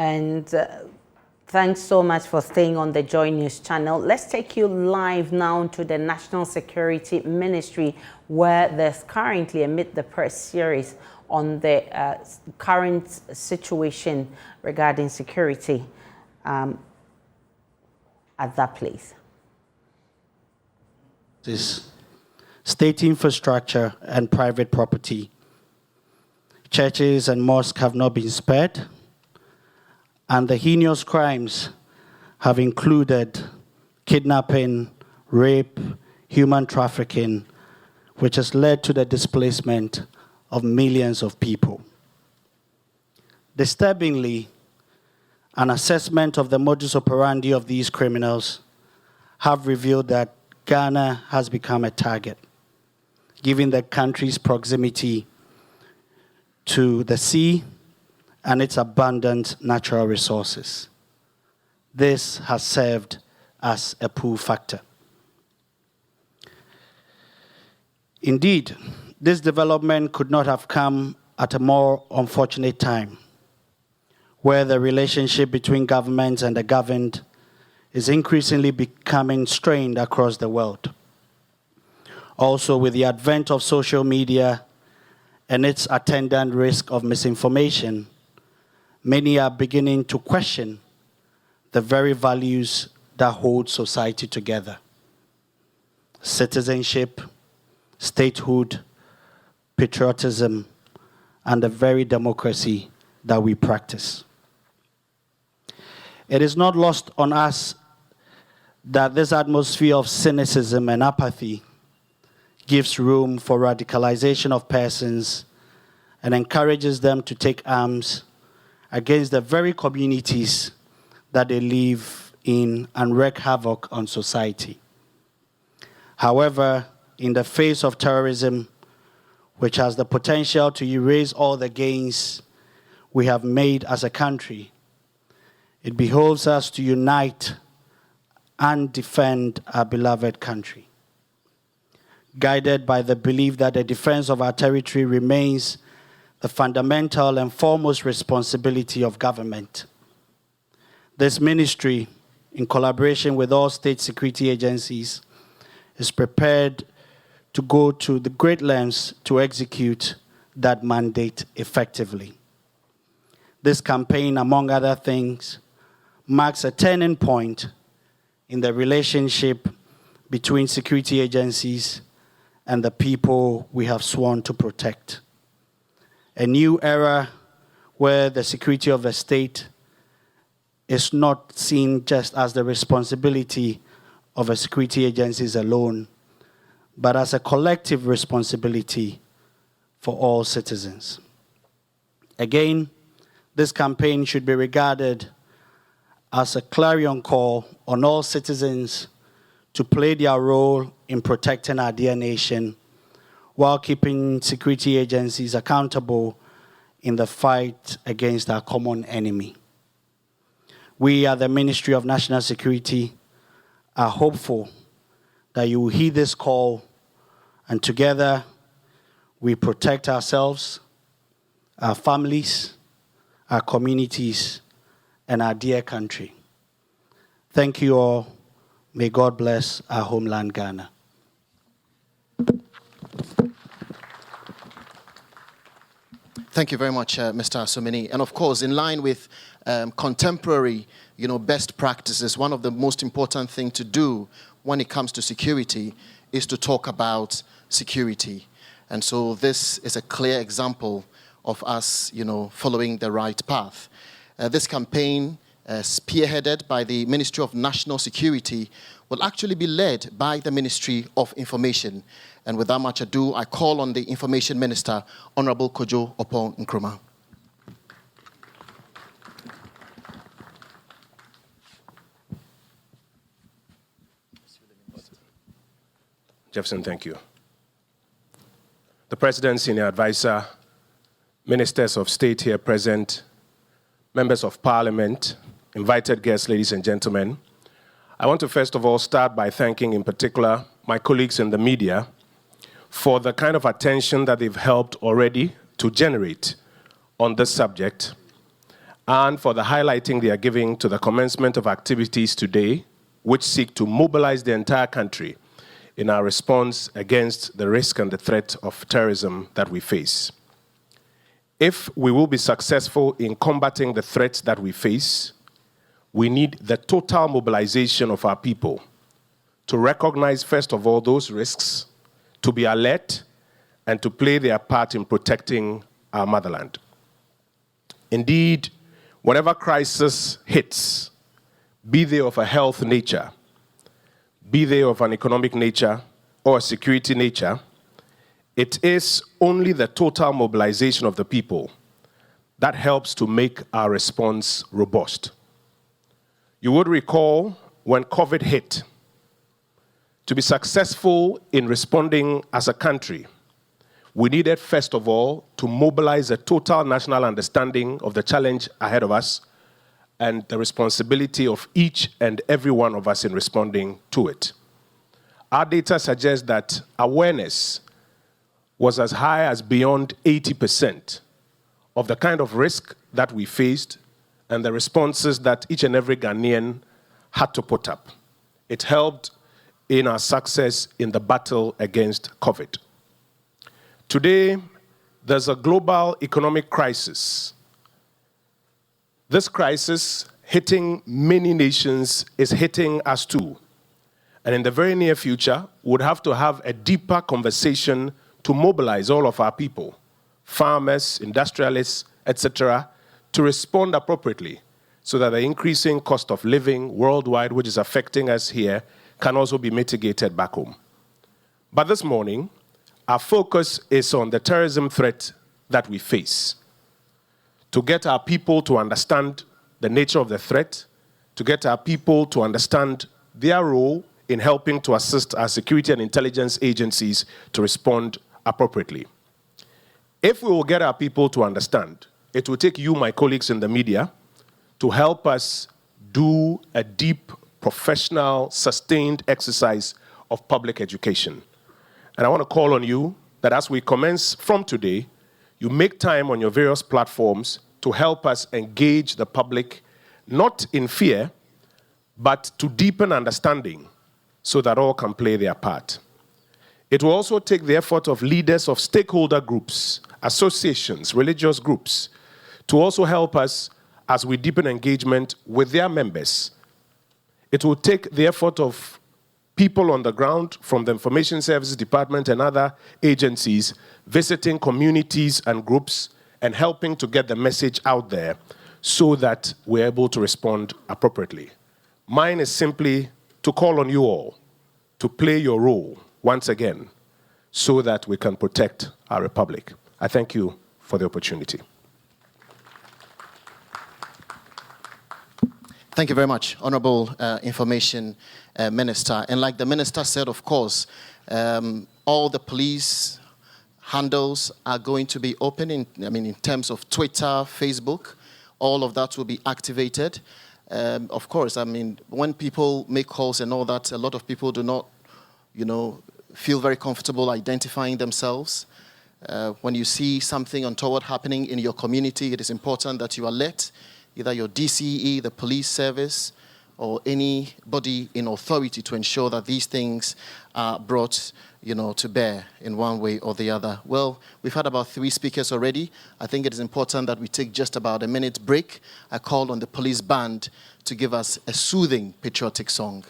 And thanks so much for staying on the Joy News channel. Let's take you live now to the National Security Ministry, where there's currently a Meet the Press series on the current situation regarding security at that place. This state infrastructure and private property. Churches and mosques have not been spared, and the heinous crimes have included kidnapping, rape, human trafficking, which has led to the displacement of millions of people. Disturbingly, an assessment of the modus operandi of these criminals have revealed that Ghana has become a target, given the country's proximity to the sea and its abundant natural resources. This has served as a pull factor. Indeed, this development could not have come at a more unfortunate time, where the relationship between governments and the governed is increasingly becoming strained across the world. Also, with the advent of social media and its attendant risk of misinformation, many are beginning to question the very values that hold society together: citizenship, statehood, patriotism, and the very democracy that we practice. It is not lost on us that this atmosphere of cynicism and apathy gives room for radicalization of persons and encourages them to take arms against the very communities that they live in and wreak havoc on society. However, in the face of terrorism, which has the potential to erase all the gains we have made as a country, it behoves us to unite and defend our beloved country, guided by the belief that the defense of our territory remains the fundamental and foremost responsibility of government. This ministry, in collaboration with all state security agencies, is prepared to go to the great lengths to execute that mandate effectively. This campaign, among other things, marks a turning point in the relationship between security agencies and the people we have sworn to protect. A new era where the security of the state is not seen just as the responsibility of the security agencies alone, but as a collective responsibility for all citizens. Again, this campaign should be regarded as a clarion call on all citizens to play their role in protecting our dear nation while keeping security agencies accountable in the fight against our common enemy. We at the Ministry of National Security are hopeful that you will heed this call, and together we protect ourselves, our families, our communities, and our dear country. Thank you all. May God bless our homeland, Ghana. Thank you very much, Mr. Asomini. And of course, in line with contemporary, best practices, one of the most important things to do when it comes to security is to talk about security. And so this is a clear example of us, following the right path. This campaign, spearheaded by the Ministry of National Security, will actually be led by the Ministry of Information. And without much ado, I call on the Information Minister, Honorable Kojo Oppong Nkrumah. Jefferson, thank you. The President, Senior Advisor, Ministers of State here present, Members of Parliament, invited guests, ladies and gentlemen. I want to first of all start by thanking in particular my colleagues in the media for the kind of attention that they've helped already to generate on this subject. and for the highlighting they are giving to the commencement of activities today, which seek to mobilize the entire country in our response against the risk and the threat of terrorism that we face. If we will be successful in combating the threats that we face, we need the total mobilization of our people to recognize, first of all, those risks, to be alert, and to play their part in protecting our motherland. Indeed, whatever crisis hits, be they of a health nature, be they of an economic nature or a security nature, it is only the total mobilization of the people that helps to make our response robust. You would recall when COVID hit, to be successful in responding as a country, we needed, first of all, to mobilize a total national understanding of the challenge ahead of us and the responsibility of each and every one of us in responding to it. Our data suggests that awareness was as high as beyond 80% of the kind of risk that we faced and the responses that each and every Ghanaian had to put up. It helped in our success in the battle against COVID. Today, there's a global economic crisis. This crisis hitting many nations is hitting us too. And in the very near future, we'll have to have a deeper conversation to mobilize all of our people, farmers, industrialists, etc., to respond appropriately so that the increasing cost of living worldwide, which is affecting us here, can also be mitigated back home. But this morning, our focus is on the terrorism threat that we face. To get our people to understand the nature of the threat, to get our people to understand their role in helping to assist our security and intelligence agencies to respond appropriately. If we will get our people to understand, it will take you, my colleagues in the media, to help us do a deep, professional, sustained exercise of public education. And I want to call on you that as we commence from today, you make time on your various platforms to help us engage the public, not in fear, but to deepen understanding so that all can play their part. It will also take the effort of leaders of stakeholder groups, associations, religious groups, to also help us as we deepen engagement with their members. It will take the effort of people on the ground from the Information Services Department and other agencies visiting communities and groups and helping to get the message out there so that we're able to respond appropriately. Mine is simply to call on you all to play your role once again so that we can protect our republic. I thank you for the opportunity. Thank you very much, Honorable Information Minister. And like the Minister said, of course, all the police handles are going to be open in terms of Twitter, Facebook. All of that will be activated. Of course, when people make calls and all that, a lot of people do not, feel very comfortable identifying themselves. When you see something untoward happening in your community, it is important that you alert either your DCE, the police service, or anybody in authority to ensure that these things are brought, to bear in one way or the other. Well, we've had about 3 speakers already. I think it is important that we take just about a minute break. I called on the police band to give us a soothing patriotic song.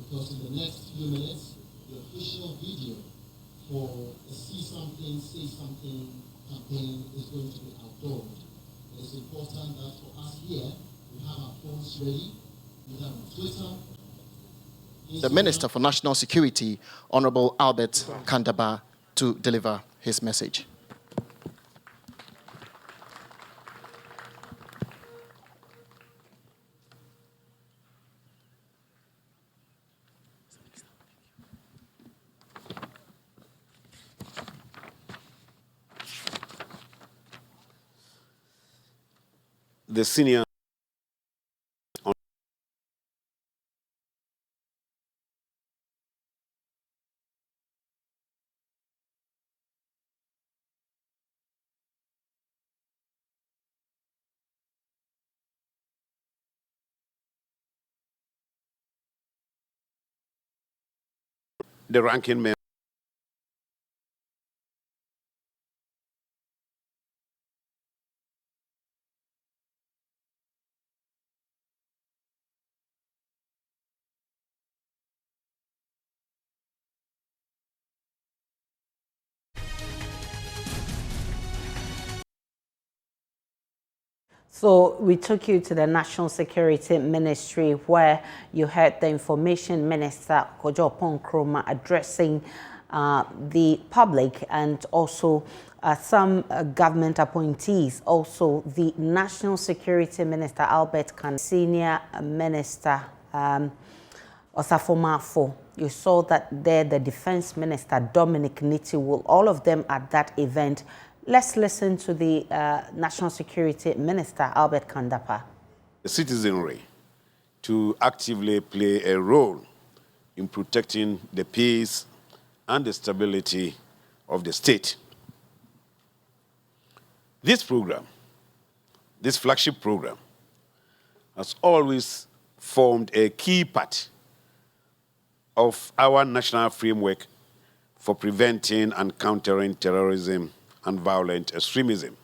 Because in the next few minutes, the official video for the See Something, Say Something campaign is going to be outdoors. It is important that for us here, we have our phones ready, we have Twitter. The Minister for National Security, Honorable Albert Kandaba, to deliver his message. The senior the ranking member. So we took you to the National Security Ministry, where you heard the Information Minister, Kojo Ponkroma, addressing the public, and also some government appointees. Also, the National Security Minister, Albert Kan, Senior Minister, Osafo. You saw that there, the Defense Minister, Dominic Nitiwul, all of them at that event. Let's listen to the National Security Minister, Albert Kandapa. The citizenry to actively play a role in protecting the peace and the stability of the state. This program, this flagship program, has always formed a key part of our national framework for preventing and countering terrorism and violent extremism.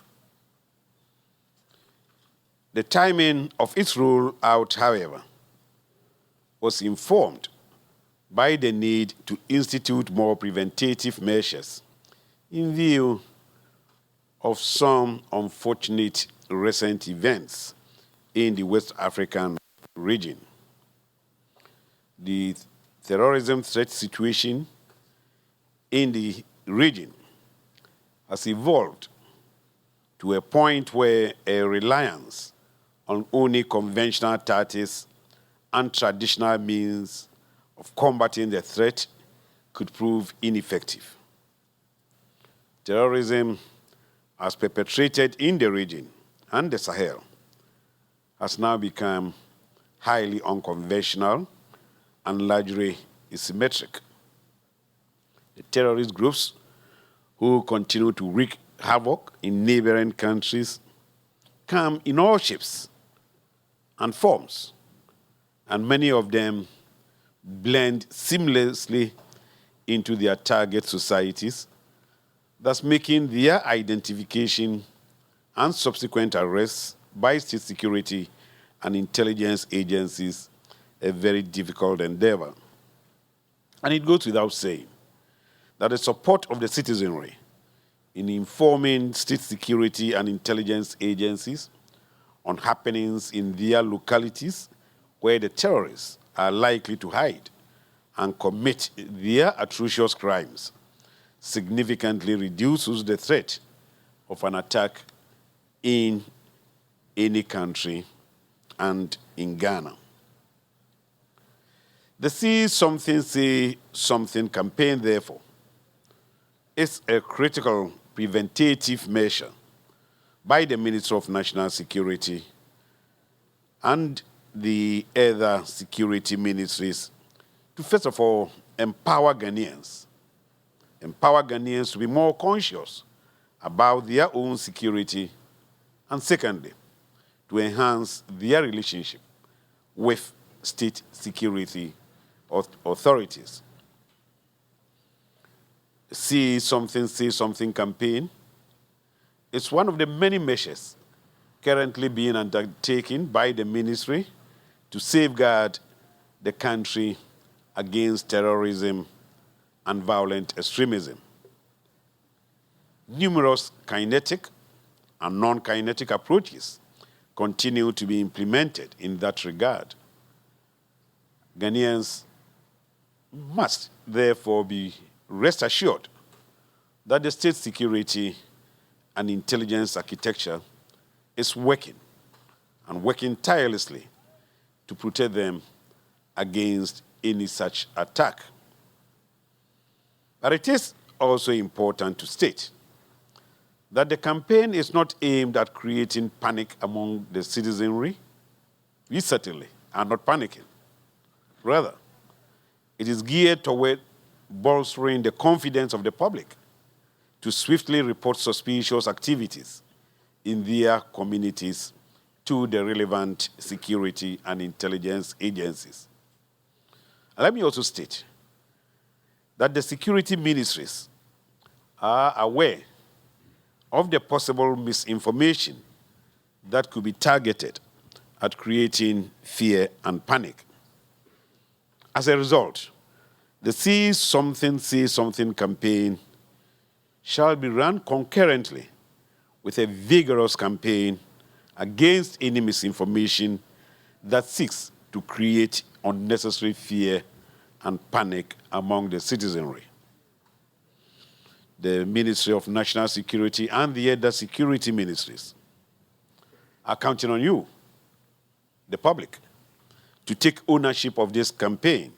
The timing of its rollout, however, was informed by the need to institute more preventative measures in view of some unfortunate recent events in the West African region. The terrorism threat situation in the region has evolved to a point where a reliance on only conventional tactics and traditional means of combating the threat could prove ineffective. Terrorism, as perpetrated in the region and the Sahel, has now become highly unconventional and largely asymmetric. The terrorist groups who continue to wreak havoc in neighboring countries come in all shapes and forms, and many of them blend seamlessly into their target societies, thus making their identification and subsequent arrests by state security and intelligence agencies a very difficult endeavor. And it goes without saying that the support of the citizenry in informing state security and intelligence agencies on happenings in their localities where the terrorists are likely to hide and commit their atrocious crimes significantly reduces the threat of an attack in any country and in Ghana. The Say Something campaign, therefore, is a critical preventative measure by the Ministry of National Security and the other security ministries to, first of all, empower Ghanaians to be more conscious about their own security, and secondly, to enhance their relationship with state security authorities. Say Something campaign is one of the many measures currently being undertaken by the ministry to safeguard the country against terrorism and violent extremism. Numerous kinetic and non-kinetic approaches continue to be implemented in that regard. Ghanaians must therefore be rest assured that the state security and intelligence architecture is working tirelessly to protect them against any such attack. But it is also important to state that the campaign is not aimed at creating panic among the citizenry. We certainly are not panicking. Rather, it is geared toward bolstering the confidence of the public to swiftly report suspicious activities in their communities to the relevant security and intelligence agencies. And let me also state that the security ministries are aware of the possible misinformation that could be targeted at creating fear and panic. As a result, the Say Something campaign shall be run concurrently with a vigorous campaign against any misinformation that seeks to create unnecessary fear and panic among the citizenry. The Ministry of National Security and the other security ministries are counting on you, the public, to take ownership of this campaign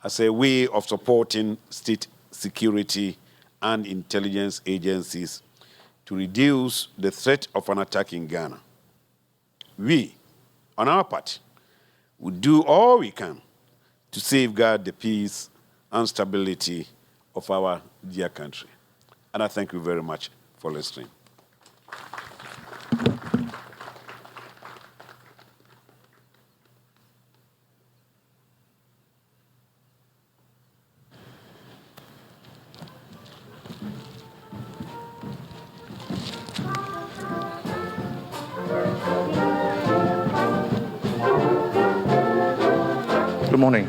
as a way of supporting state security and intelligence agencies to reduce the threat of an attack in Ghana. We, on our part, will do all we can to safeguard the peace and stability of our dear country. And I thank you very much for listening. Good morning.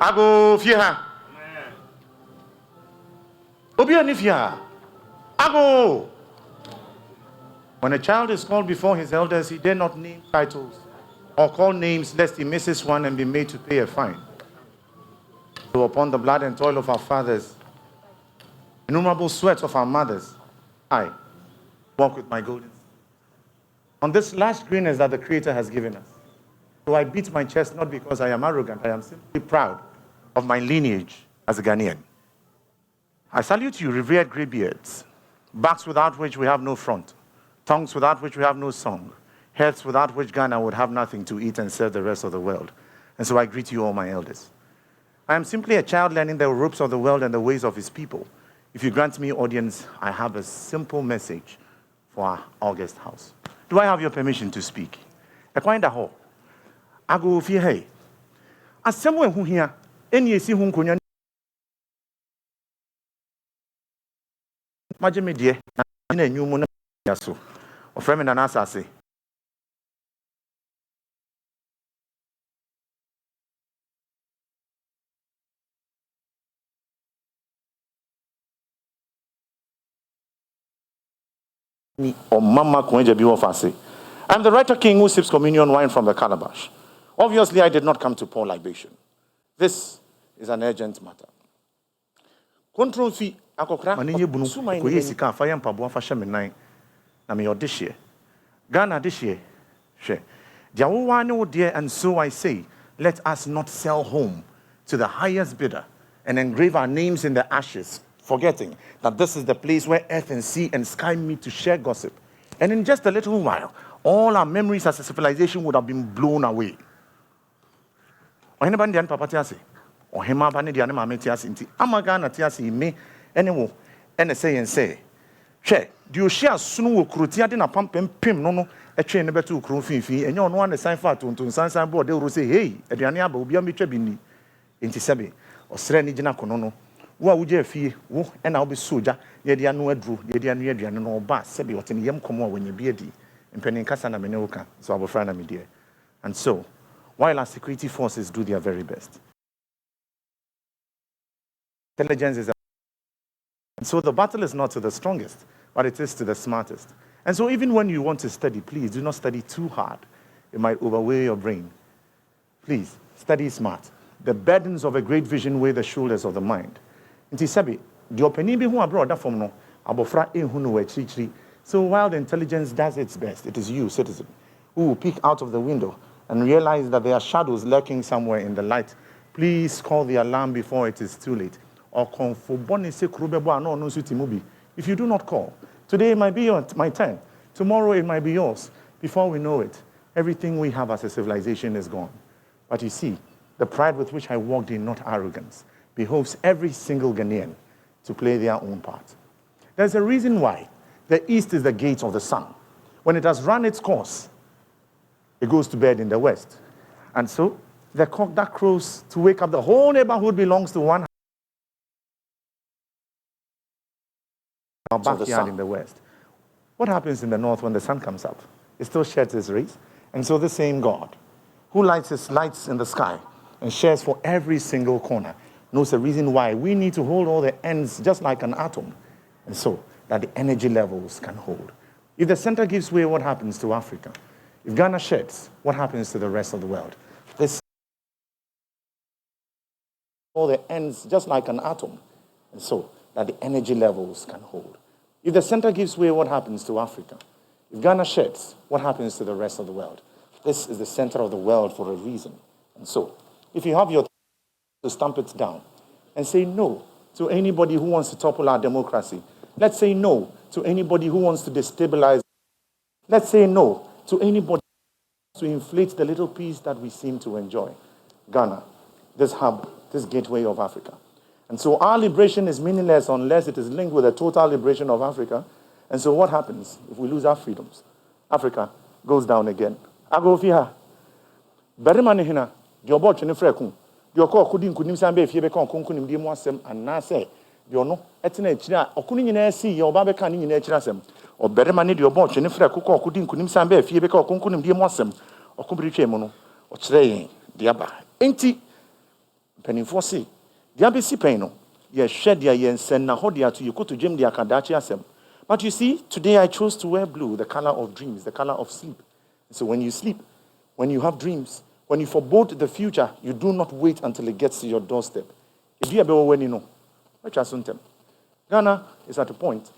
Ago, Fia. Obi ani Fia. Ago! When a child is called before his elders, he dare not name titles or call names lest he misses one and be made to pay a fine. So upon the blood and toil of our fathers, innumerable sweat of our mothers, I walk with my golden. On this last greenness that the Creator has given us. So I beat my chest not because I am arrogant, I am simply proud of my lineage as a Ghanaian. I salute you, revered greybeards, backs without which we have no front, tongues without which we have no song, heads without which Ghana would have nothing to eat and serve the rest of the world. And so I greet you, all my elders. I am simply a child learning the ropes of the world and the ways of his people. If you grant me audience, I have a simple message for our August house. Do I have your permission to speak? I go fear hey. As someone who here, any see whom kunya Majime dear, na enyu mu na so. Ofre me na na asase. Or Mama Kwenja Biwo Fase. I'm the writer king who sips communion wine from the calabash. Obviously, I did not come to pour libation. This is an urgent matter. Control fee, akokra. Maninye bunu. Koye sika fa yam pabo afa hye me nan. Na me odehye. Ghana dehye. Hwe. Dia wo wa ne wo de, and so I say, let us not sell home to the highest bidder and engrave our names in the ashes, forgetting that this is the place where earth and sea and sky meet to share gossip. And in just a little while, all our memories as a civilization would have been blown away. Anybody dian papa tiase? Or hema bani dian mama tiase inti. Amaga na tiase me anywho ene say and say. Hwe, di o hia sunu wo krotia de na pampem pim no no etwe ne betu kro finfin enye ono an sign fa tontun sansan board de say hey aduane aba obi am betwa bi ni. Inti sebe osre ni gina kono no. Wo a wo je afie wo ena wo be soja ye de anu aduru ye de anu aduane no oba sebe wotene yem komo a wanya bi adi. Mpeni nkasa na me ne wo ka so abofra na me die. And so while our security forces do their very best, intelligence is and so the battle is not to the strongest, but it is to the smartest. And so even when you want to study, please do not study too hard. It might overweigh your brain. Please, study smart. The burdens of a great vision weigh the shoulders of the mind. Nti sabi, the openi bi hu abroad from no, abofra ehunu we chiri. So while the intelligence does its best, it is you, citizen, who will peek out of the window and realize that there are shadows lurking somewhere in the light. Please call the alarm before it is too late. Or if you do not call, today it might be my turn. Tomorrow it might be yours. Before we know it, everything we have as a civilization is gone. But you see, the pride with which I walked in, not arrogance, behoves every single Ghanaian to play their own part. There's a reason why the East is the gate of the sun. When it has run its course, it goes to bed in the West. And so, the cock that crows to wake up the whole neighborhood belongs to one backyard in the West. What happens in the North when the sun comes up? It still sheds its rays. And so the same God, who lights his lights in the sky and shares for every single corner, knows the reason why we need to hold all the ends just like an atom, and so that the energy levels can hold. If the center gives way, what happens to Africa? If Ghana sheds, what happens to the rest of the world? This all the ends just like an atom, and so that the energy levels can hold. If the center gives way, what happens to Africa? If Ghana sheds, what happens to the rest of the world? This is the center of the world for a reason. And so, if you have your to stamp it down and say no to anybody who wants to topple our democracy, let's say no to anybody who wants to destabilize. Let's say no to anybody to inflate the little peace that we seem to enjoy. Ghana, this hub, this gateway of Africa. And so our liberation is meaningless unless it is linked with the total liberation of Africa. And so what happens if we lose our freedoms? Africa goes down again. I go here. Berimani hina, the obot in freku. The oko couldn't sambe if you become kunkunim dimuasem and na say, the no, etine china, or couldn't you see your babecan in naturasem, or Berimani the obot in freku, couldn't sambe if you become kunkunim dimuasem, or kubriche mono, or tray, diaba. Ain't penny for see. Diabisi peno, ye shed ya yen sen na hodia to you go to Jim the Akadachi asem. But you see, today I chose to wear blue, the color of dreams, the color of sleep. So when you sleep, when you have dreams, when you forebode the future, you do not wait until it gets to your doorstep. If you ever when you know, Ghana is at a point.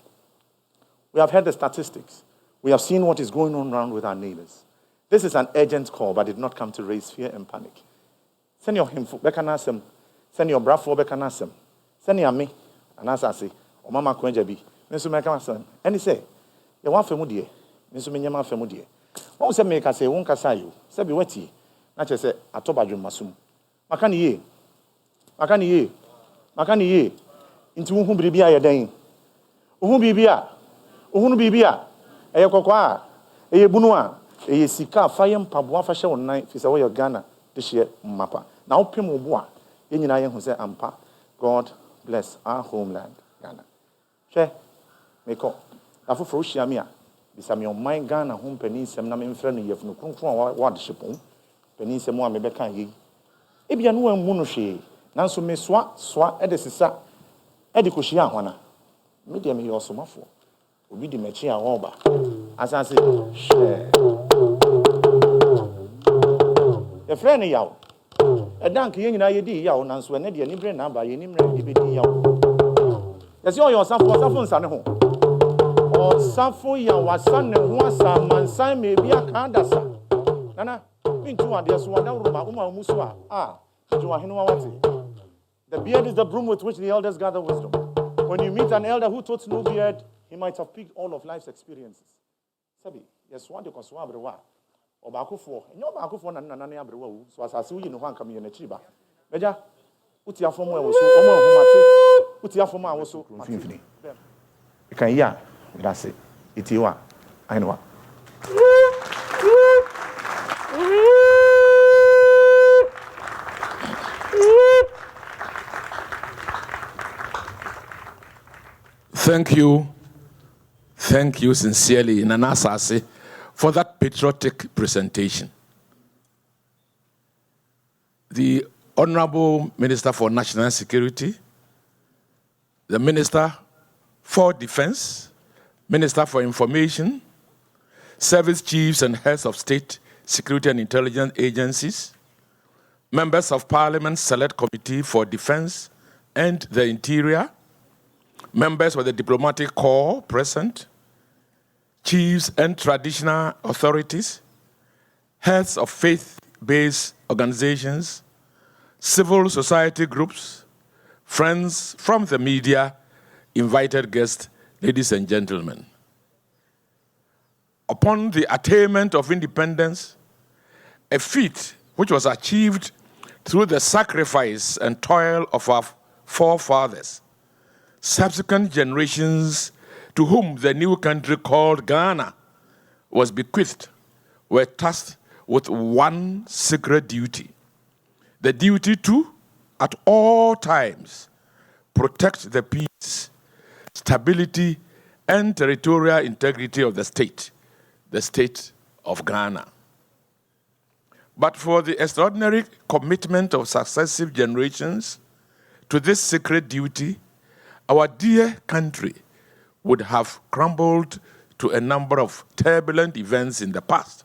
We have heard the statistics. We have seen what is going on around with our neighbors. This is an urgent call, but did not come to raise fear and panic. Send your him bekanasem, send your brafo bekanasem, send your me, and as I say, or mama kwenjabi, Miss Mekanasem. And he say, you want famudie, Miss Minyama famudie. What was make I say, won't casayo, Sabi wetty, not just say, Atobaju Masum. Makani ye, into whom bibia ya dane. Whom bibia, a yakwa, a bunua, a sika, fire, pabua fashion on night, is away of Ghana this year, mappa. Now, Pimobua, Yenina who say, Ampa, God bless our homeland, Ghana. Share, make up. Afu for Shamia, Bisamio, my Ghana, home penis, and I'm friendly of no control what shipon, penis and one Rebecca ye. Ebianu and Munushi, Nansu me swa, edesisa, edicoshia, wana. Medium he also muffle. Obi di mechia oba. As I say, share. The friend yaw. A dank yin na yedi yaw nanso ene de ni bre na ba yenim na di bedi yaw. Yesi o yo safo nsane ho. O safo ya wasane ho asa mansan me bia kan dasa. Nana, mintu ade so wada roma uma musu a. Juwa henu wati. The beard is the broom with which the elders gather wisdom. When you meet an elder who taught no beard, he might have picked all of life's experiences. Sabi, yes, one de koswa brewa. Obakufo, and your Bakufo and Nana Abrewo, so as I see you know one coming in a chiba. Meja, Utia from where was so, Utia from my was so, infinity. You can hear, that's it. It's you are, I know. Thank you sincerely, Nana Sase, for that patriotic presentation. The Honorable Minister for National Security, the Minister for Defense, Minister for Information, Service Chiefs and Heads of State, Security and Intelligence Agencies, Members of Parliament Select Committee for Defense and the Interior, members of the Diplomatic Corps present, chiefs and traditional authorities, heads of faith-based organizations, civil society groups, friends from the media, invited guests, ladies and gentlemen. Upon the attainment of independence, a feat which was achieved through the sacrifice and toil of our forefathers, subsequent generations to whom the new country called Ghana was bequeathed were tasked with one sacred duty: the duty to, at all times, protect the peace, stability, and territorial integrity of the state of Ghana. But for the extraordinary commitment of successive generations to this sacred duty, our dear country would have crumbled to a number of turbulent events in the past,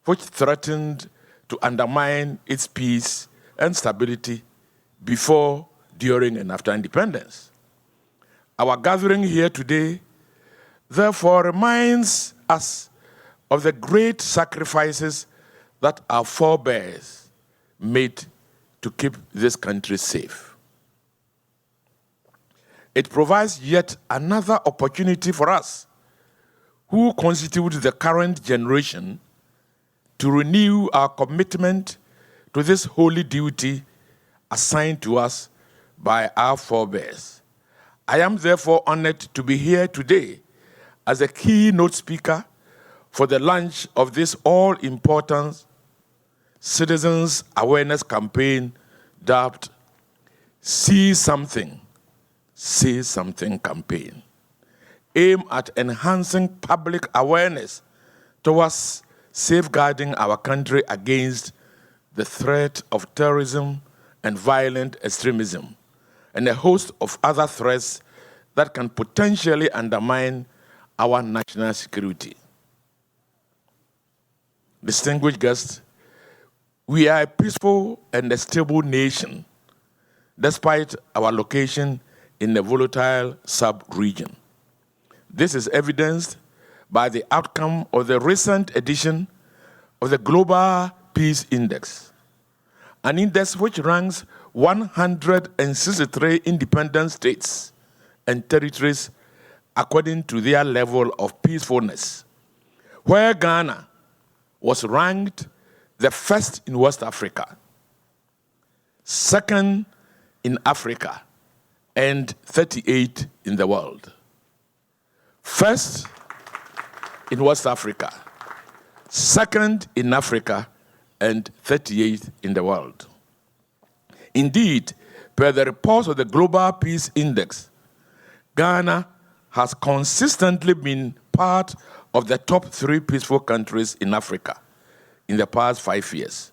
which threatened to undermine its peace and stability before, during, and after independence. Our gathering here today, therefore, reminds us of the great sacrifices that our forebears made to keep this country safe. It provides yet another opportunity for us, who constitute the current generation, to renew our commitment to this holy duty assigned to us by our forebears. I am therefore honored to be here today as a keynote speaker for the launch of this all-important citizens awareness campaign dubbed See Something, Say Something campaign, aimed at enhancing public awareness towards safeguarding our country against the threat of terrorism and violent extremism, and a host of other threats that can potentially undermine our national security. Distinguished guests, we are a peaceful and a stable nation, despite our location in a volatile sub-region. This is evidenced by the outcome of the recent edition of the Global Peace Index, an index which ranks 163 independent states and territories according to their level of peacefulness, where Ghana was ranked the first in West Africa, second in Africa, and 38 in the world. First in West Africa, second in Africa, and 38 in the world. Indeed, per the reports of the Global Peace Index, Ghana has consistently been part of the top 3 peaceful countries in Africa in the past 5 years,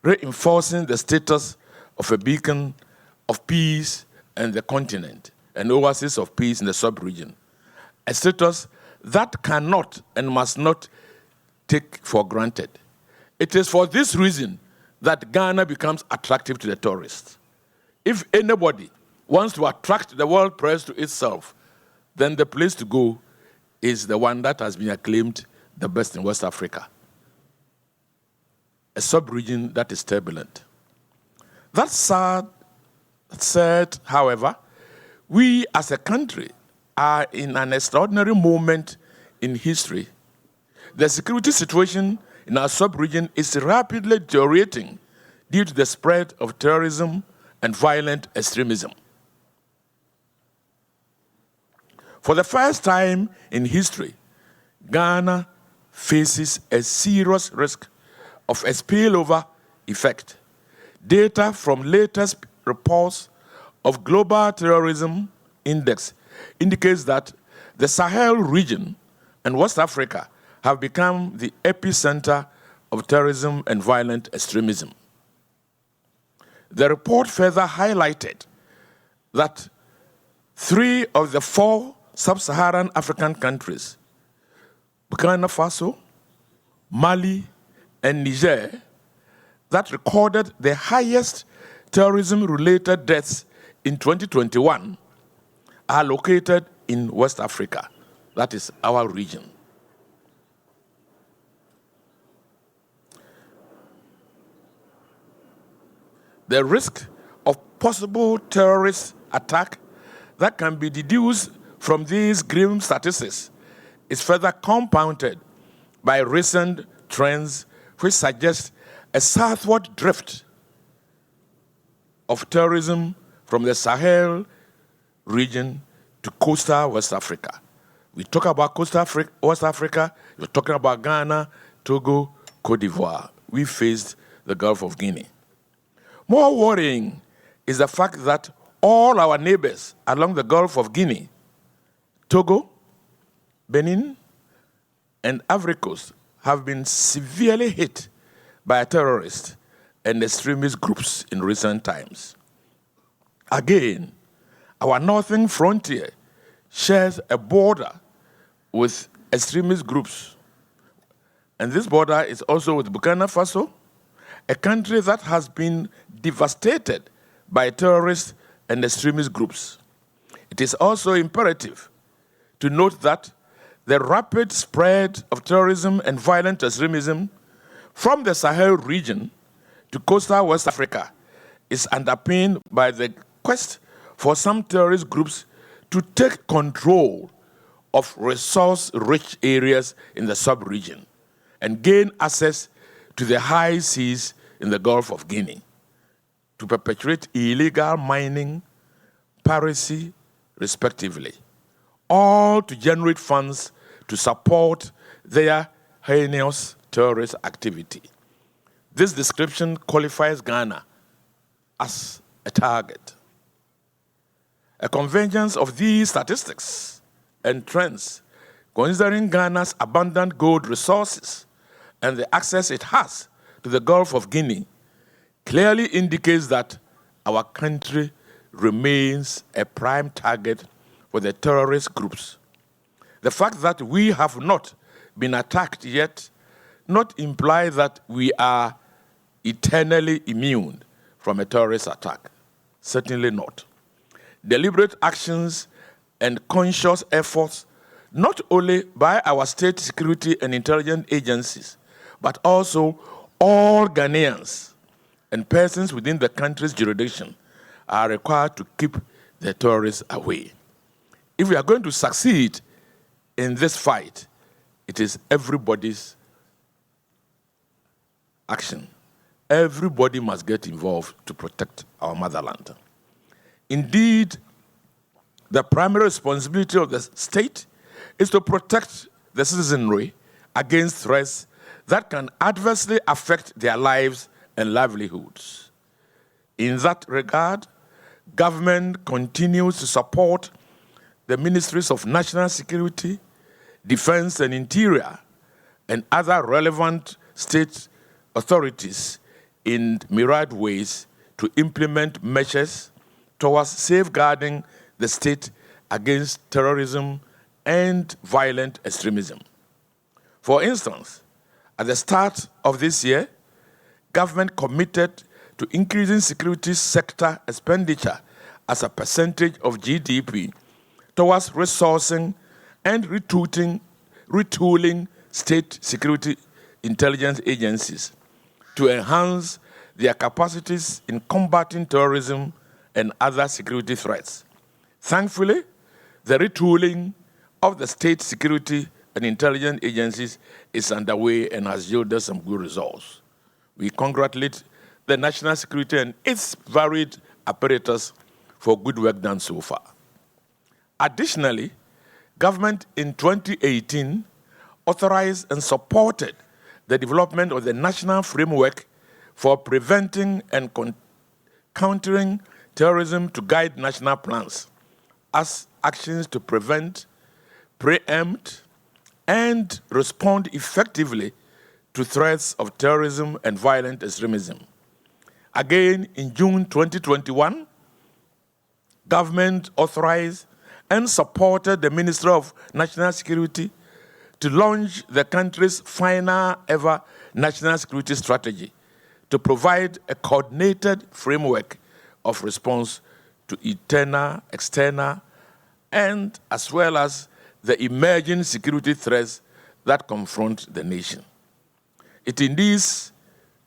reinforcing the status of a beacon of peace in the continent, an oasis of peace in the sub-region, a status that cannot and must not take for granted. It is for this reason that Ghana becomes attractive to the tourists. If anybody wants to attract the world press to itself, then the place to go is the one that has been acclaimed the best in West Africa, a sub-region that is turbulent. That said, however, we as a country are in an extraordinary moment in history. The security situation in our sub-region is rapidly deteriorating due to the spread of terrorism and violent extremism. For the first time in history, Ghana faces a serious risk of a spillover effect. Data from latest reports of Global Terrorism Index indicates that the Sahel region and West Africa have become the epicenter of terrorism and violent extremism. The report further highlighted that 3 of the 4 sub-Saharan African countries, Burkina Faso, Mali, and Niger, that recorded the highest terrorism-related deaths in 2021 are located in West Africa. That is our region. The risk of possible terrorist attack that can be deduced from these grim statistics is further compounded by recent trends which suggest a southward drift of terrorism from the Sahel region to coastal West Africa. We talk about coastal West Africa, we're talking about Ghana, Togo, Cote d'Ivoire. We faced the Gulf of Guinea. More worrying is the fact that all our neighbors along the Gulf of Guinea, Togo, Benin, and Ivory Coast have been severely hit by terrorists and extremist groups in recent times. Again, our northern frontier shares a border with extremist groups. And this border is also with Burkina Faso, a country that has been devastated by terrorist and extremist groups. It is also imperative to note that the rapid spread of terrorism and violent extremism from the Sahel region to coastal West Africa is underpinned by the quest for some terrorist groups to take control of resource-rich areas in the sub-region and gain access to the high seas in the Gulf of Guinea, to perpetrate illegal mining, piracy, respectively, all to generate funds to support their heinous terrorist activity. This description qualifies Ghana as a target. A convergence of these statistics and trends, considering Ghana's abundant gold resources and the access it has to the Gulf of Guinea, clearly indicates that our country remains a prime target for the terrorist groups. The fact that we have not been attacked yet not imply that we are eternally immune from a terrorist attack. Certainly not. Deliberate actions and conscious efforts, not only by our state security and intelligence agencies, but also all Ghanaians and persons within the country's jurisdiction, are required to keep the terrorists away. If we are going to succeed in this fight, it is everybody's action. Everybody must get involved to protect our motherland. Indeed, the primary responsibility of the state is to protect the citizenry against threats that can adversely affect their lives and livelihoods. In that regard, government continues to support the Ministries of National Security, Defense and Interior, and other relevant state authorities in myriad ways to implement measures towards safeguarding the state against terrorism and violent extremism. For instance, at the start of this year, government committed to increasing security sector expenditure as a percentage of GDP towards resourcing and retooling state security intelligence agencies to enhance their capacities in combating terrorism and other security threats. Thankfully, the retooling of the state security and intelligence agencies is underway and has yielded some good results. We congratulate the national security and its varied apparatus for good work done so far. Additionally, government in 2018 authorized and supported the development of the national framework for preventing and countering terrorism to guide national plans as actions to prevent, preempt, and respond effectively to threats of terrorism and violent extremism. Again, in June 2021, government authorized and supported the Ministry of National Security to launch the country's final ever national security strategy to provide a coordinated framework of response to internal, external, and as well as the emerging security threats that confront the nation. It is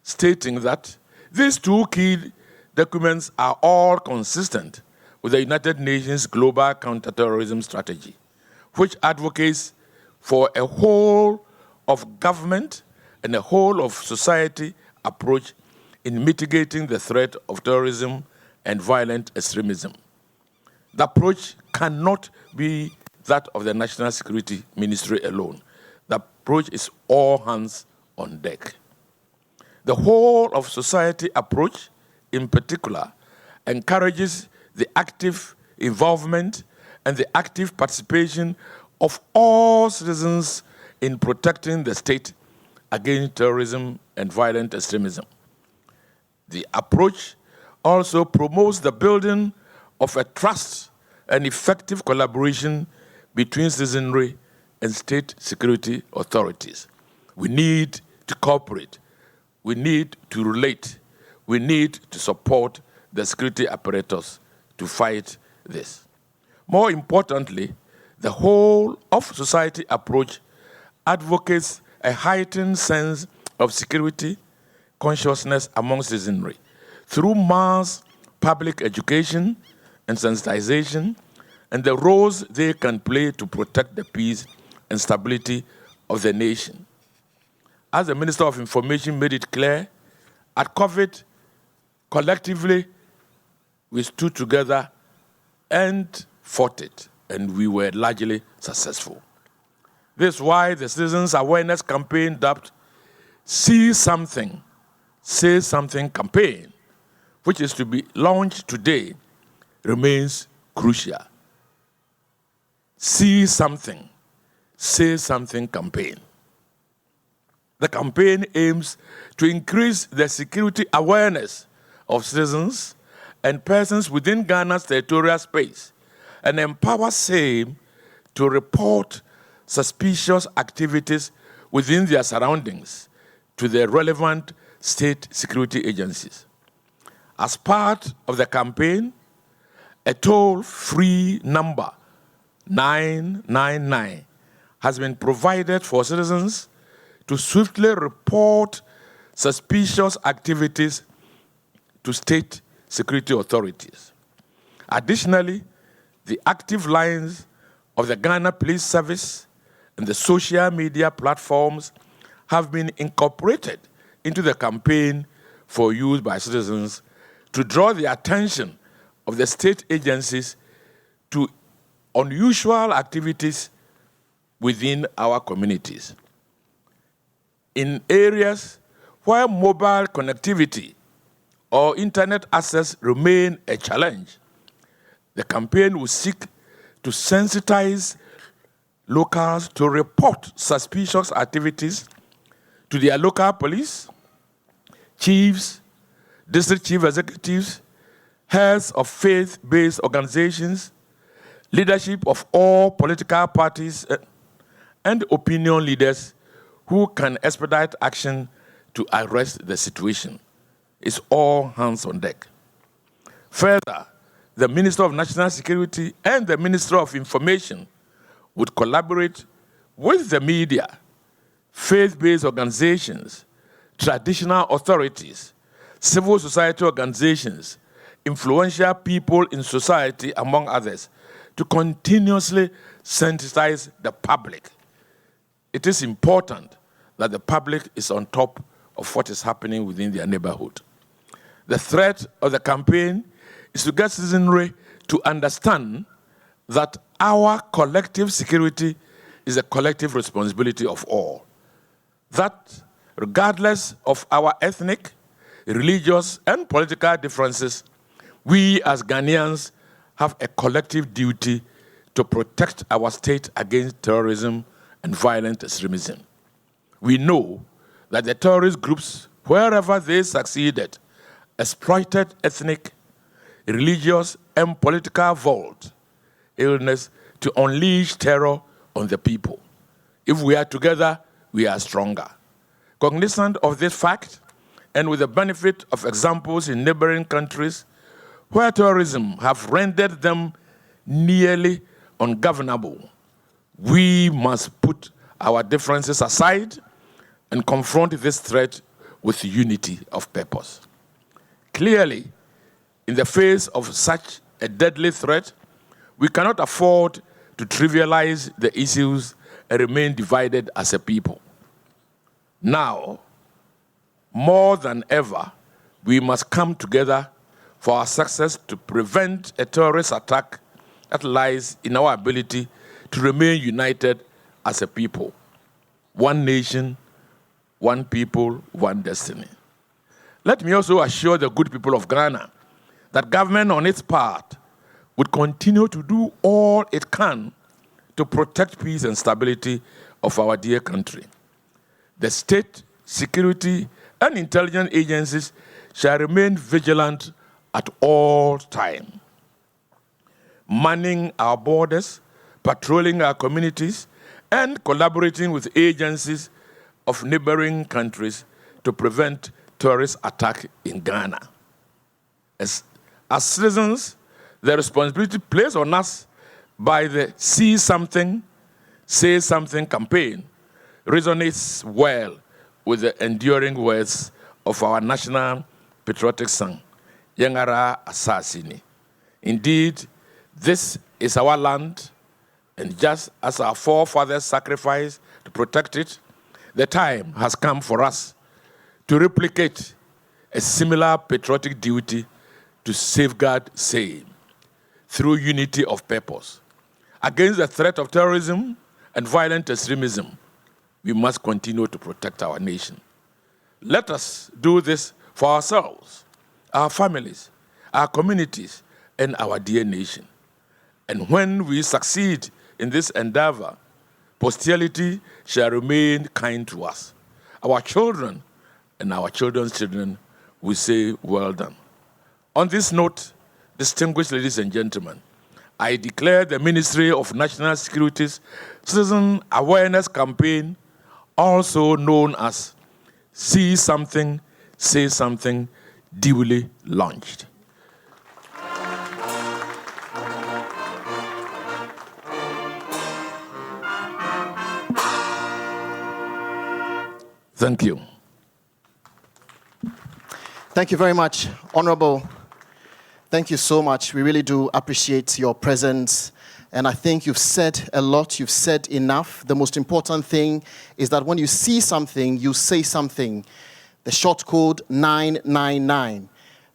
stating that these two key documents are all consistent with the United Nations Global Counterterrorism Strategy, which advocates for a whole of government and a whole of society approach in mitigating the threat of terrorism and violent extremism. The approach cannot be that of the National Security Ministry alone. The approach is all hands on deck. The whole of society approach, in particular, encourages the active involvement and the active participation of all citizens in protecting the state against terrorism and violent extremism. The approach also promotes the building of a trust and effective collaboration between citizenry and state security authorities. We need to cooperate. We need to relate. We need to support the security apparatus to fight this. More importantly, the whole of society approach advocates a heightened sense of security consciousness among citizenry through mass public education and sensitization and the roles they can play to protect the peace and stability of the nation. As the Minister of Information made it clear, at COVID, collectively, we stood together and fought it, and we were largely successful. This is why the Citizens Awareness Campaign dubbed See Something, Say Something campaign, which is to be launched today, remains crucial. See Something, Say Something campaign. The campaign aims to increase the security awareness of citizens and persons within Ghana's territorial space and empower same to report suspicious activities within their surroundings to the relevant state security agencies. As part of the campaign, a toll-free number, 999, has been provided for citizens to swiftly report suspicious activities to state security authorities. Additionally, the active lines of the Ghana Police Service and the social media platforms have been incorporated into the campaign for use by citizens to draw the attention of the state agencies to unusual activities within our communities. In areas where mobile connectivity or internet access remain a challenge, the campaign will seek to sensitize locals to report suspicious activities to their local police, chiefs, district chief executives, heads of faith-based organizations, leadership of all political parties, and opinion leaders who can expedite action to arrest the situation. It's all hands on deck. Further, the Minister of National Security and the Minister of Information would collaborate with the media, faith-based organizations, traditional authorities, civil society organizations, influential people in society, among others, to continuously sensitize the public. It is important that the public is on top of what is happening within their neighborhood. The threat of the campaign is to get citizenry to understand that our collective security is a collective responsibility of all. That regardless of our ethnic, religious, and political differences, we as Ghanaians have a collective duty to protect our state against terrorism and violent extremism. We know that the terrorist groups, wherever they succeeded, exploited ethnic, religious, and political vault illness to unleash terror on the people. If we are together, we are stronger. Cognizant of this fact, and with the benefit of examples in neighboring countries where terrorism have rendered them nearly ungovernable, we must put our differences aside and confront this threat with unity of purpose. Clearly, in the face of such a deadly threat, we cannot afford to trivialize the issues and remain divided as a people. Now, more than ever, we must come together for our success to prevent a terrorist attack that lies in our ability to remain united as a people. One nation, one people, one destiny. Let me also assure the good people of Ghana that government on its part would continue to do all it can to protect peace and stability of our dear country. The state, security, and intelligence agencies shall remain vigilant at all times, manning our borders, patrolling our communities, and collaborating with agencies of neighboring countries to prevent terrorist attack in Ghana. As citizens, the responsibility placed on us by the See Something, Say Something campaign resonates well with the enduring words of our national patriotic song, Yengara Asasini. Indeed, this is our land, and just as our forefathers sacrificed to protect it, the time has come for us to replicate a similar patriotic duty to safeguard same through unity of purpose. Against the threat of terrorism and violent extremism, we must continue to protect our nation. Let us do this for ourselves, our families, our communities, and our dear nation. And when we succeed in this endeavor, posterity shall remain kind to us. Our children and our children's children will say, well done. On this note, distinguished ladies and gentlemen, I declare the Ministry of National Security's Citizen Awareness Campaign, also known as See Something, Say Something, duly launched. Thank you. Thank you very much, Honorable. Thank you so much. We really do appreciate your presence. And I think you've said a lot. You've said enough. The most important thing is that when you see something, you say something. The short code 999.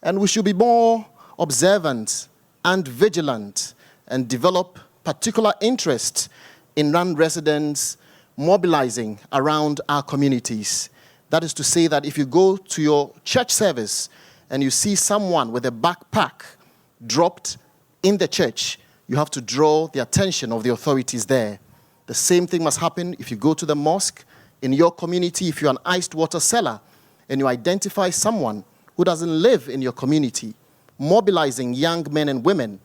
And we should be more observant and vigilant and develop particular interest in non-residents mobilizing around our communities. That is to say that if you go to your church service and you see someone with a backpack dropped in the church, you have to draw the attention of the authorities there. The same thing must happen if you go to the mosque. In your community, if you're an iced water seller and you identify someone who doesn't live in your community, mobilizing young men and women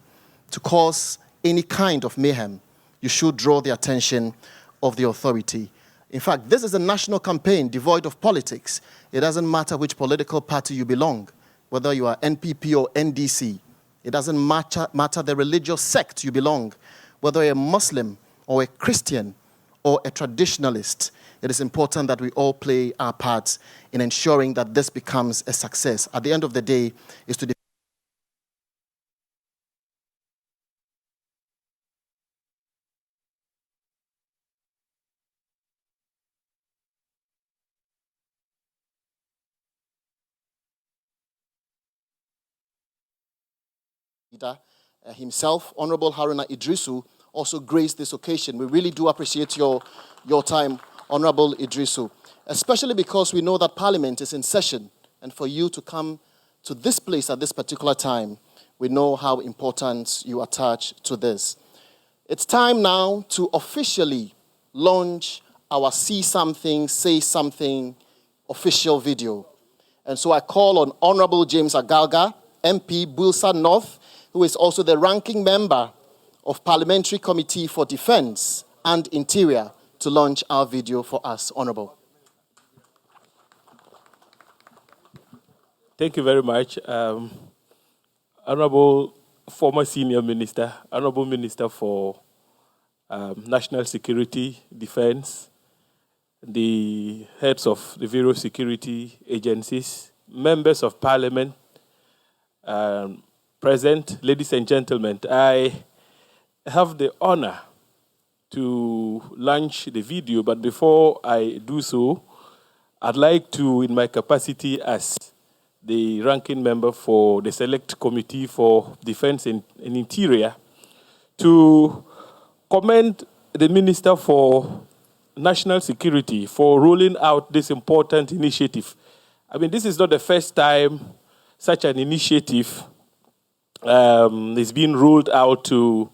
to cause any kind of mayhem, you should draw the attention of the authority. In fact, this is a national campaign devoid of politics. It doesn't matter which political party you belong, whether you are NPP or NDC. It doesn't matter the religious sect you belong, whether you're a Muslim or a Christian or a traditionalist. It is important that we all play our parts in ensuring that this becomes a success. At the end of the day, is to himself, Honorable Haruna Idrisu, also graced this occasion. We really do appreciate your time, Honorable Idrisu, especially because we know that Parliament is in session, and for you to come to this place at this particular time, we know how important you attach to this. It's time now to officially launch our See Something, Say Something official video. And so I call on Honorable James Agalga, MP, Bulsa North, who is also the ranking member of Parliamentary Committee for Defense and Interior, to launch our video for us. Honorable. Thank you very much. Honorable former Senior Minister, Honorable Minister for National Security, Defense, the heads of the various security agencies, members of Parliament, present, ladies and gentlemen, I have the honor to launch the video, but before I do so, I'd like to, in my capacity as the ranking member for the Select Committee for Defense and Interior, to commend the Minister for National Security for rolling out this important initiative. I mean, this is not the first time such an initiative is being rolled out to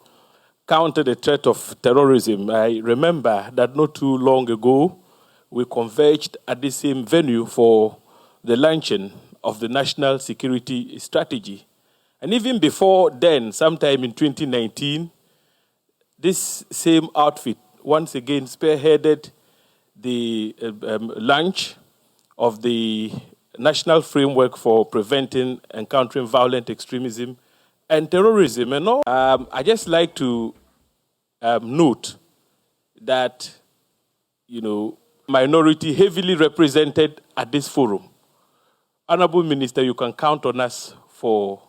counter the threat of terrorism. I remember that not too long ago, we converged at the same venue for the launching of the National Security Strategy. And even before then, sometime in 2019, this same outfit once again spearheaded the launch of the National Framework for Preventing and Countering Violent Extremism and Terrorism. And all. I just like to note that, minority heavily represented at this forum. Honorable Minister, you can count on us for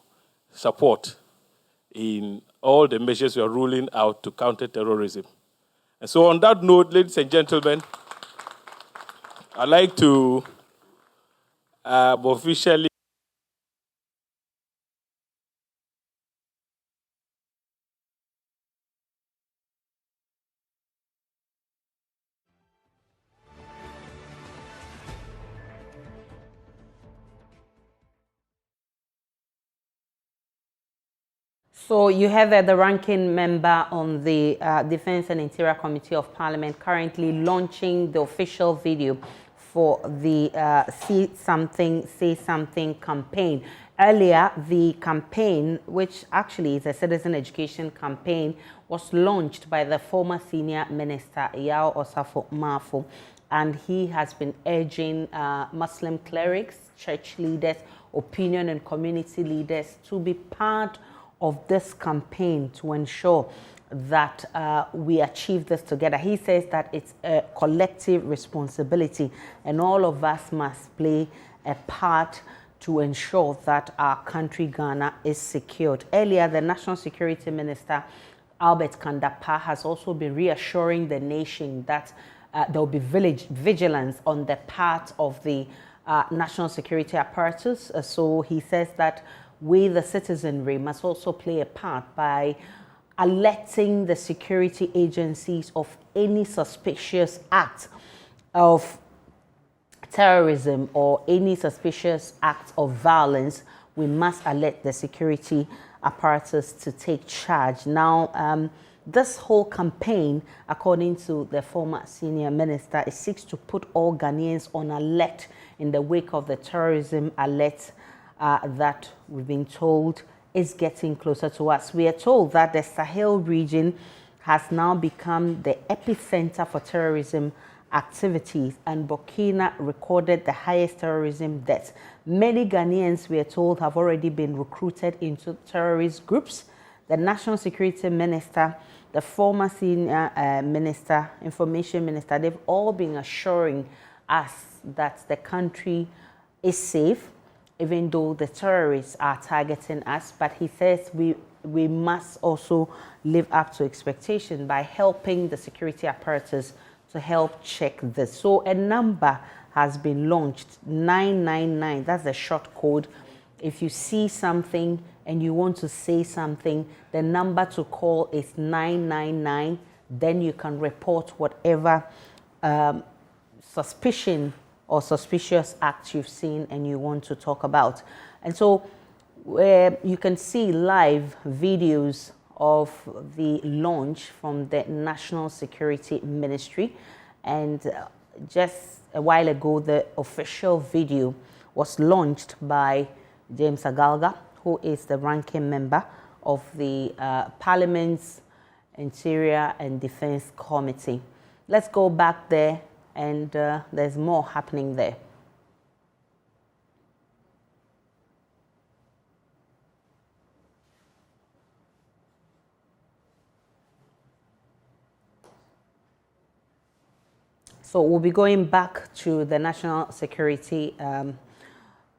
support in all the measures we are rolling out to counter terrorism. And so on that note, ladies and gentlemen, I'd like to officially So you have the ranking member on the Defense and Interior Committee of Parliament currently launching the official video for the See Something, Say Something campaign. Earlier, the campaign, which actually is a citizen education campaign, was launched by the former senior minister, Yao Osafo Mafo, and he has been urging Muslim clerics, church leaders, opinion and community leaders to be part of this campaign to ensure that we achieve this together. He says that it's a collective responsibility and all of us must play a part to ensure that our country, Ghana, is secured. Earlier, the National Security Minister, Albert Kandapa, has also been reassuring the nation that there will be vigilance on the part of the national security apparatus. So he says that we, the citizenry, must also play a part by alerting the security agencies of any suspicious act of terrorism or any suspicious act of violence. We must alert the security apparatus to take charge. Now, this whole campaign, according to the former senior minister, it seeks to put all Ghanaians on alert in the wake of the terrorism alert that we've been told is getting closer to us. We are told that the Sahel region has now become the epicenter for terrorism activities, and Burkina recorded the highest terrorism deaths. Many Ghanaians, we are told, have already been recruited into terrorist groups. The National Security Minister, the former senior minister, information minister, they've all been assuring us that the country is safe, even though the terrorists are targeting us. But he says we must also live up to expectation by helping the security apparatus to help check this. So a number has been launched, 999. That's the short code. If you see something and you want to say something, the number to call is 999. Then you can report whatever suspicion or suspicious acts you've seen and you want to talk about. And so you can see live videos of the launch from the National Security Ministry. And just a while ago, the official video was launched by James Agalga, who is the ranking member of the Parliament's Interior and Defense Committee. Let's go back there, and there's more happening there. So we'll be going back to the National Security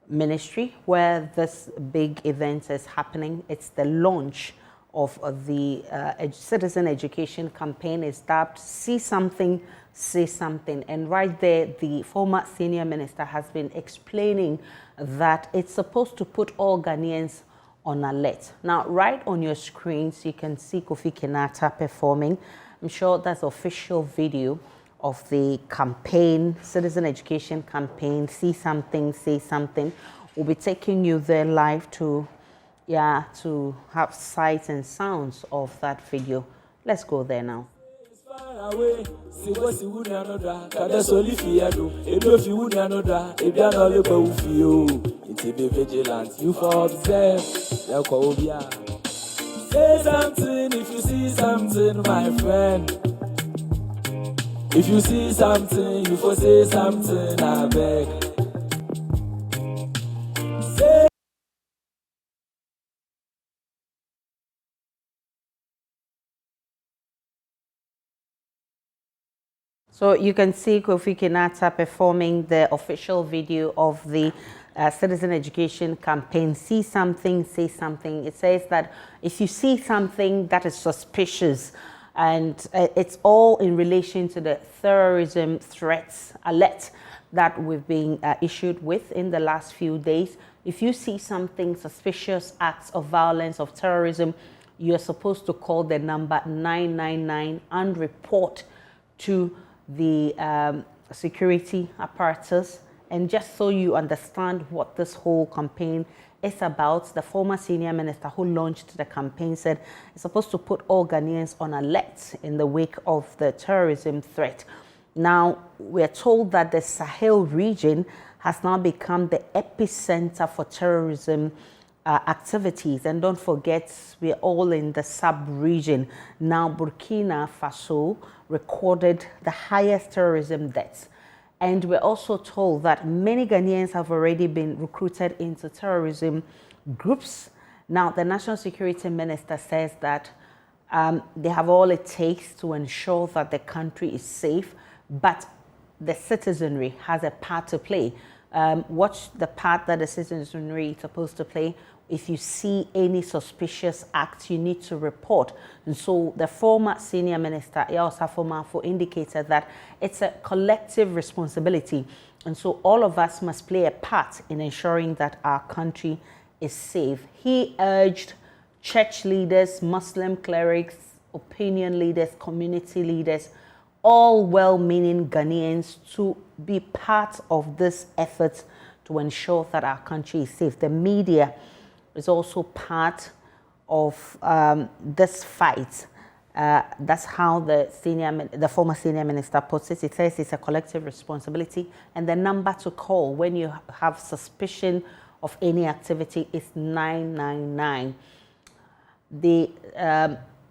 Ministry, where this big event is happening. It's the launch of the citizen education campaign. Is dubbed See Something, Say Something. And right there, the former senior minister has been explaining that it's supposed to put all Ghanaians on alert. Now, right on your screens, you can see Kofi Kenyatta performing. I'm sure that's official video of the campaign, citizen education campaign, See Something, Say Something. We'll be taking you there live to have sights and sounds of that video. Let's go there now. You for observe. Say something if you see something, my friend. If you see something, you for say something, I beg. Say So you can see Kofi Kenyatta performing the official video of the citizen education campaign, See Something, Say Something. It says that if you see something that is suspicious, and it's all in relation to the terrorism threats alert that we've been issued with in the last few days. If you see something suspicious, acts of violence, of terrorism, you're supposed to call the number 999 and report to the security apparatus. And just so you understand what this whole campaign is about, the former senior minister who launched the campaign said it's supposed to put all Ghanaians on alert in the wake of the terrorism threat. Now, we're told that the Sahel region has now become the epicenter for terrorism activities. And don't forget, we're all in the sub-region. Now, Burkina Faso recorded the highest terrorism deaths. And we're also told that many Ghanaians have already been recruited into terrorism groups. Now, the National Security Minister says that they have all it takes to ensure that the country is safe, but the citizenry has a part to play. What's the part that the citizenry is supposed to play? If you see any suspicious acts, you need to report. And so the former senior minister, Yaosafo Mafo, indicated that it's a collective responsibility. And so all of us must play a part in ensuring that our country is safe. He urged church leaders, Muslim clerics, opinion leaders, community leaders, all well-meaning Ghanaians to be part of this effort to ensure that our country is safe. The media is also part of this fight. That's how the former senior minister puts it. It says it's a collective responsibility, and the number to call when you have suspicion of any activity is 999. The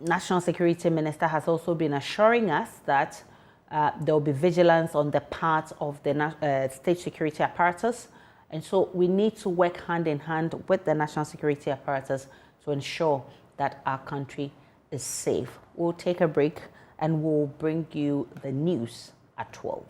National Security Minister has also been assuring us that there will be vigilance on the part of the state security apparatus. And so we need to work hand in hand with the national security apparatus to ensure that our country is safe. We'll take a break and we'll bring you the news at 12.